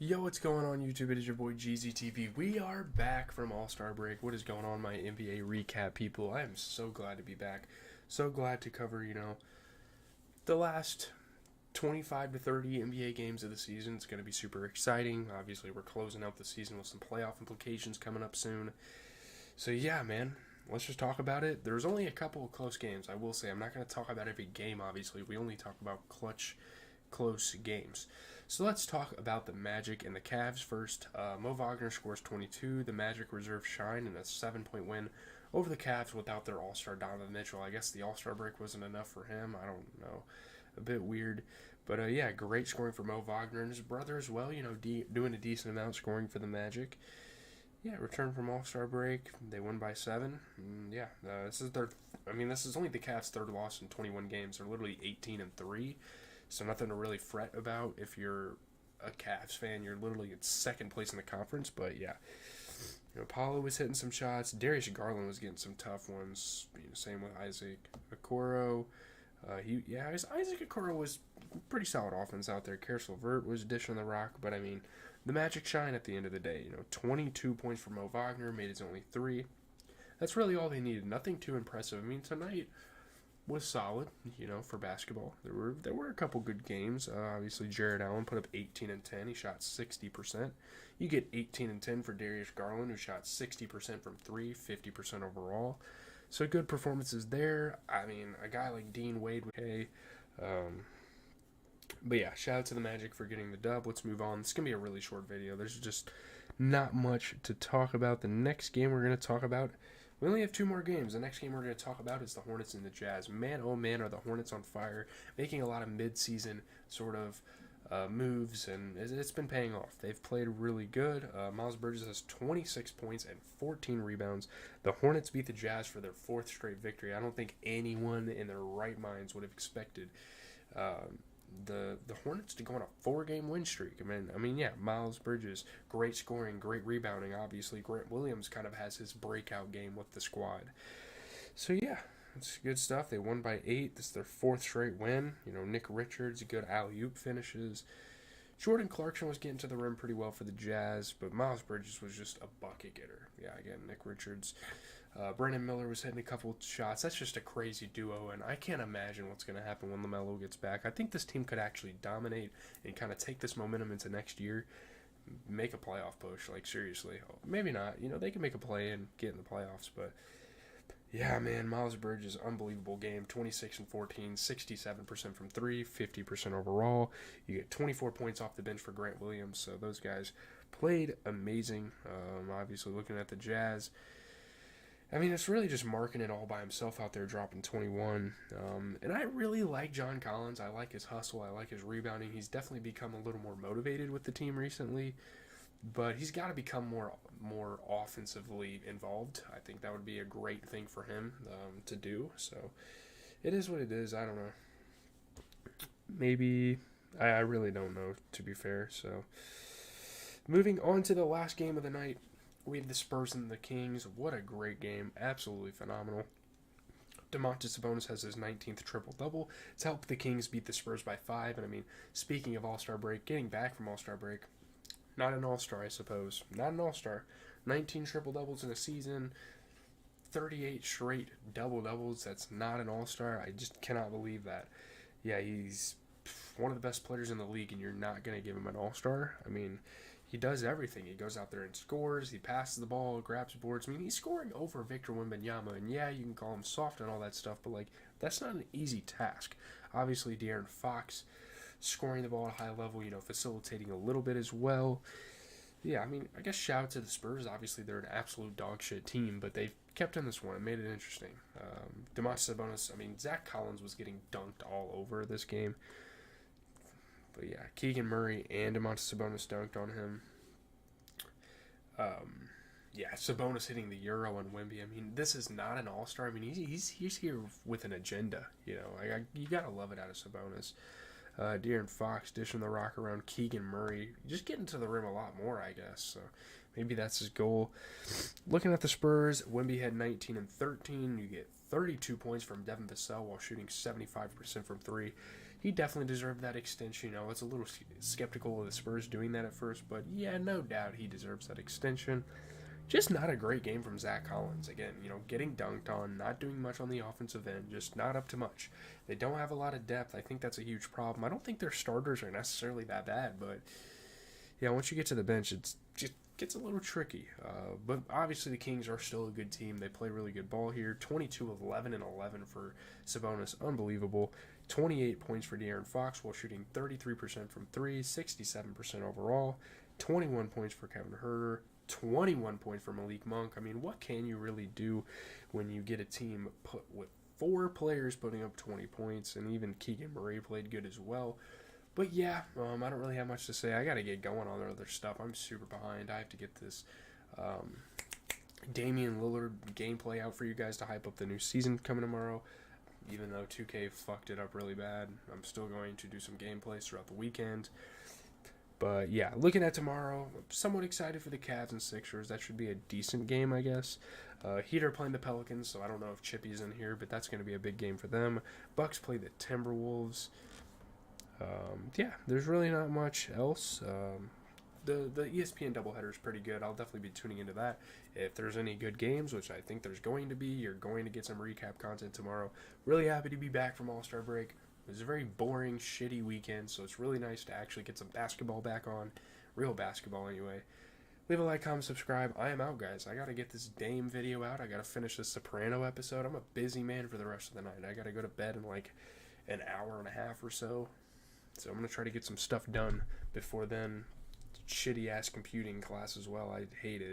Yo, what's going on YouTube? It is your boy GZTV. We are back from All-Star break. What is going on, my NBA recap people? I am so glad to be back. So glad to cover, the last 25 to 30 NBA games of the season. It's going to be super exciting. Obviously, we're closing out the season with some playoff implications coming up soon. So yeah, man, let's just talk about it. There's only a couple of close games. I will say I'm not going to talk about every game, obviously. We only talk about clutch, close games. So let's talk about the Magic and the Cavs first. Mo Wagner scores 22. The Magic reserve shine in a 7-point win over the Cavs without their All-Star Donovan Mitchell. I guess the All-Star break wasn't enough for him. I don't know. A bit weird. But yeah, great scoring for Mo Wagner and his brother as well. Doing a decent amount scoring for the Magic. Yeah, return from All-Star break. They won by 7. This is this is only the Cavs' third loss in 21 games. They're literally 18-3. So nothing to really fret about if you're a Cavs fan. You're literally in second place in the conference. But yeah, Paulo was hitting some shots. Darius Garland was getting some tough ones. Same with Isaac Okoro. Isaac Okoro was pretty solid offense out there. Karis LeVert was dishing the rock. But the Magic shine at the end of the day. 22 points for Mo Wagner, made his only 3. That's really all they needed. Nothing too impressive. Tonight was solid, for basketball. There were a couple good games. Obviously, Jared Allen put up 18 and 10. He shot 60%. You get 18 and 10 for Darius Garland, who shot 60% from 3, 50% overall. So good performances there. A guy like Dean Wade would pay. But yeah, shout out to the Magic for getting the dub. Let's move on. This is going to be a really short video. There's just not much to talk about. The next game we're going to talk about, we only have 2 more games. The next game we're going to talk about is the Hornets and the Jazz. Man, oh man, are the Hornets on fire, making a lot of mid-season sort of moves, and it's been paying off. They've played really good. Miles Bridges has 26 points and 14 rebounds. The Hornets beat the Jazz for their 4th straight victory. I don't think anyone in their right minds would have expected the Hornets to go on a 4-game win streak. Miles Bridges, great scoring, great rebounding. Obviously, Grant Williams kind of has his breakout game with the squad. So yeah, it's good stuff. They won by 8. This is their 4th straight win. Nick Richards, good alley-oop finishes. Jordan Clarkson was getting to the rim pretty well for the Jazz, but Miles Bridges was just a bucket getter. Yeah, again, Nick Richards. Brandon Miller was hitting a couple shots. That's just a crazy duo, and I can't imagine what's going to happen when LaMelo gets back. I think this team could actually dominate and kind of take this momentum into next year, make a playoff push. Seriously. Maybe not. They can make a play and get in the playoffs, but yeah, man, Miles Bridges, unbelievable game. 26 and 14, 67% from 3, 50% overall. You get 24 points off the bench for Grant Williams, so those guys played amazing. Obviously, looking at the Jazz, it's really just marking it all by himself out there, dropping 21. And I really like John Collins. I like his hustle. I like his rebounding. He's definitely become a little more motivated with the team recently. But he's got to become more offensively involved. I think that would be a great thing for him to do. So it is what it is. I don't know. Maybe I really don't know, to be fair. So moving on to the last game of the night, we have the Spurs and the Kings. What a great game. Absolutely phenomenal. Domantas Sabonis has his 19th triple-double. It's helped the Kings beat the Spurs by 5. And speaking of All-Star break, getting back from All-Star break, not an All-Star, I suppose. Not an All-Star. 19 triple-doubles in a season. 38 straight double-doubles. That's not an All-Star. I just cannot believe that. Yeah, he's one of the best players in the league, and you're not going to give him an All-Star. He does everything. He goes out there and scores. He passes the ball, grabs boards. He's scoring over Victor Wembanyama, and yeah, you can call him soft and all that stuff, but that's not an easy task. Obviously, De'Aaron Fox scoring the ball at a high level, facilitating a little bit as well. Yeah, I guess shout out to the Spurs. Obviously, they're an absolute dog shit team, but they've kept in this one and made it interesting. Domantas Sabonis, Zach Collins was getting dunked all over this game. But yeah, Keegan Murray and Domantas Sabonis dunked on him. Sabonis hitting the Euro on Wemby. This is not an All-Star. He's here with an agenda. You gotta love it out of Sabonis. De'Aaron Fox dishing the rock around Keegan Murray, just getting to the rim a lot more, I guess. So maybe that's his goal. Looking at the Spurs, Wemby had 19 and 13. You get 32 points from Devin Vassell while shooting 75% from 3. he definitely deserved that extension. You know, it's a little skeptical of the Spurs doing that at first, but yeah, no doubt he deserves that extension. Just not a great game from Zach Collins. Again, you know, getting dunked on, not doing much on the offensive end, just not up to much. They don't have a lot of depth. I think that's a huge problem. I don't think their starters are necessarily that bad, but yeah, once you get to the bench, it's just gets a little tricky. But obviously the Kings are still a good team. They play really good ball here. 22 of 11 and 11 for Sabonis. Unbelievable. 28 points for De'Aaron Fox while shooting 33% from 3, 67% overall. 21 points for Kevin Huerter. 21 points for Malik Monk. I mean, what can you really do when you get a team put with 4 players putting up 20 points, and even Keegan Murray played good as well. But yeah, I don't really have much to say. I got to get going on other stuff. I'm super behind. I have to get this Damian Lillard gameplay out for you guys to hype up the new season coming tomorrow. Even though 2K fucked it up really bad, I'm still going to do some gameplays throughout the weekend. But yeah, looking at tomorrow, I'm somewhat excited for the Cavs and Sixers. That should be a decent game, I guess. Heat are playing the Pelicans, so I don't know if Chippy's in here, but that's going to be a big game for them. Bucks play the Timberwolves. Yeah, there's really not much else. The ESPN doubleheader is pretty good. I'll definitely be tuning into that. If there's any good games, which I think there's going to be, you're going to get some recap content tomorrow. Really happy to be back from All-Star break. It was a very boring, shitty weekend, so it's really nice to actually get some basketball back on. Real basketball, anyway. Leave a like, comment, subscribe. I am out, guys. I got to get this Dame video out. I got to finish this Soprano episode. I'm a busy man for the rest of the night. I got to go to bed in like an hour and a half or so. So I'm going to try to get some stuff done before then. Shitty-ass computing class as well. I hate it.